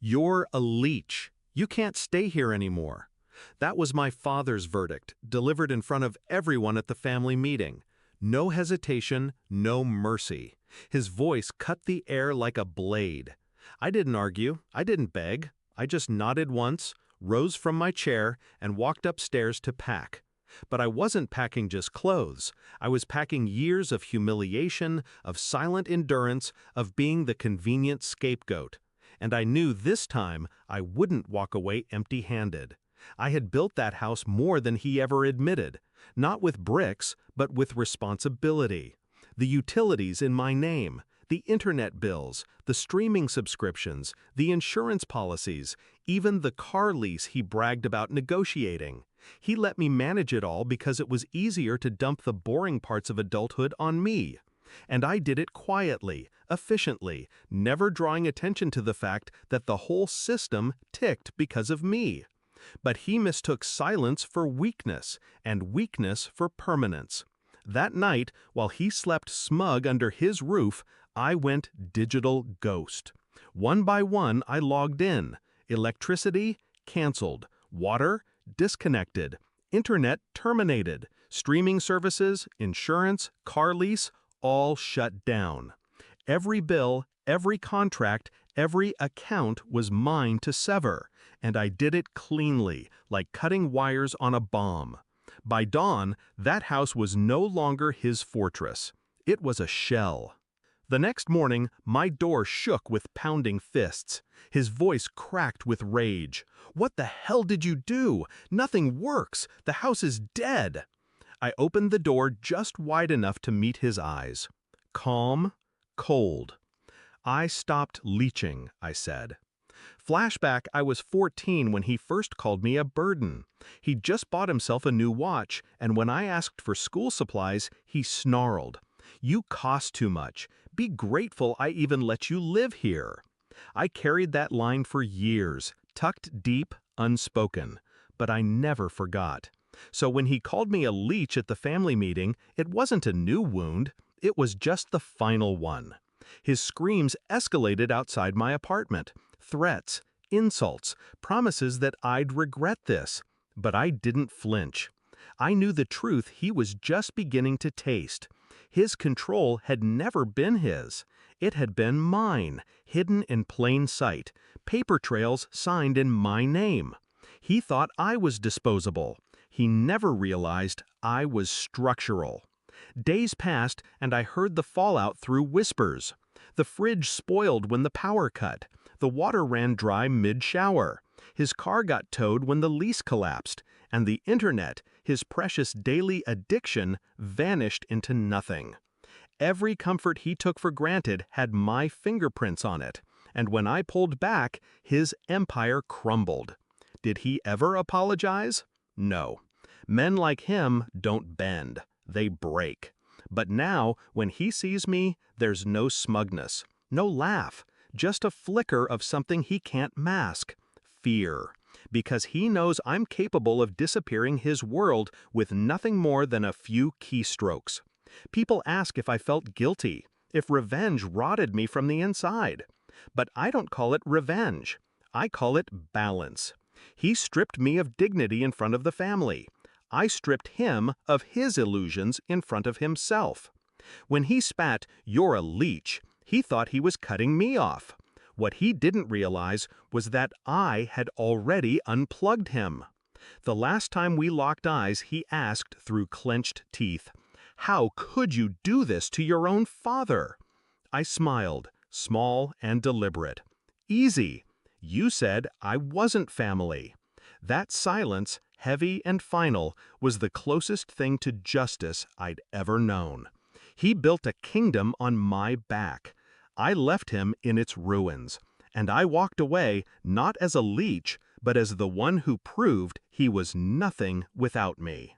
You're a leech. You can't stay here anymore. That was my father's verdict, delivered in front of everyone at the family meeting. No hesitation, no mercy. His voice cut the air like a blade. I didn't argue, I didn't beg. I just nodded once, rose from my chair, and walked upstairs to pack. But I wasn't packing just clothes. I was packing years of humiliation, of silent endurance, of being the convenient scapegoat. And I knew this time I wouldn't walk away empty-handed. I had built that house more than he ever admitted, not with bricks, but with responsibility. The utilities in my name, the internet bills, the streaming subscriptions, the insurance policies, even the car lease he bragged about negotiating. He let me manage it all because it was easier to dump the boring parts of adulthood on me. And I did it quietly, efficiently, never drawing attention to the fact that the whole system ticked because of me. But he mistook silence for weakness, and weakness for permanence. That night, while he slept smug under his roof, I went digital ghost. One by one, I logged in. Electricity, canceled. Water, disconnected. Internet, terminated. Streaming services, insurance, car lease, all shut down. Every bill, every contract, every account was mine to sever, and I did it cleanly, like cutting wires on a bomb. By dawn, that house was no longer his fortress. It was a shell. The next morning, my door shook with pounding fists. His voice cracked with rage. "What the hell did you do? Nothing works. The house is dead." I opened the door just wide enough to meet his eyes. Calm, cold. "I stopped leeching," I said. Flashback, I was 14 when he first called me a burden. He'd just bought himself a new watch, and when I asked for school supplies, he snarled, "You cost too much. Be grateful I even let you live here." I carried that line for years, tucked deep, unspoken, but I never forgot. So when he called me a leech at the family meeting, it wasn't a new wound, it was just the final one. His screams escalated outside my apartment. Threats, insults, promises that I'd regret this. But I didn't flinch. I knew the truth he was just beginning to taste. His control had never been his. It had been mine, hidden in plain sight, paper trails signed in my name. He thought I was disposable. He never realized I was structural. Days passed, and I heard the fallout through whispers. The fridge spoiled when the power cut. The water ran dry mid-shower. His car got towed when the lease collapsed. And the internet, his precious daily addiction, vanished into nothing. Every comfort he took for granted had my fingerprints on it. And when I pulled back, his empire crumbled. Did he ever apologize? No. Men like him don't bend. They break. But now, when he sees me, there's no smugness, no laugh, just a flicker of something he can't mask. Fear. Because he knows I'm capable of disappearing his world with nothing more than a few keystrokes. People ask if I felt guilty, if revenge rotted me from the inside. But I don't call it revenge. I call it balance. He stripped me of dignity in front of the family. I stripped him of his illusions in front of himself. When he spat, "You're a leech," he thought he was cutting me off. What he didn't realize was that I had already unplugged him. The last time we locked eyes, he asked through clenched teeth, "How could you do this to your own father?" I smiled, small and deliberate. "Easy. You said I wasn't family." That silence, heavy and final, was the closest thing to justice I'd ever known. He built a kingdom on my back. I left him in its ruins, and I walked away not as a leech, but as the one who proved he was nothing without me.